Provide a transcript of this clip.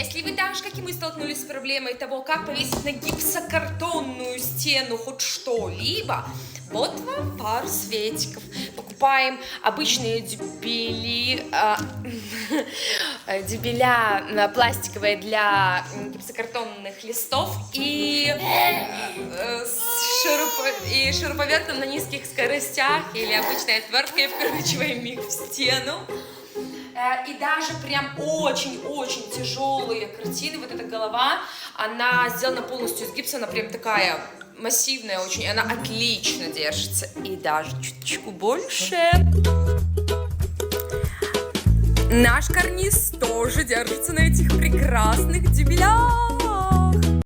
Если вы даже как-нибудь столкнулись с проблемой того, как повесить на гипсокартонную стену хоть что-либо, вот вам пару светиков. Покупаем обычные дюбеля пластиковые для гипсокартонных листов и шуруповертом на низких скоростях или обычной отверткой вкручиваем их в стену. И даже прям очень-очень тяжелые картины, вот эта голова, она сделана полностью из гипса, она прям такая массивная очень, она отлично держится. И даже чуточку больше. Наш карниз тоже держится на этих прекрасных дюбелях.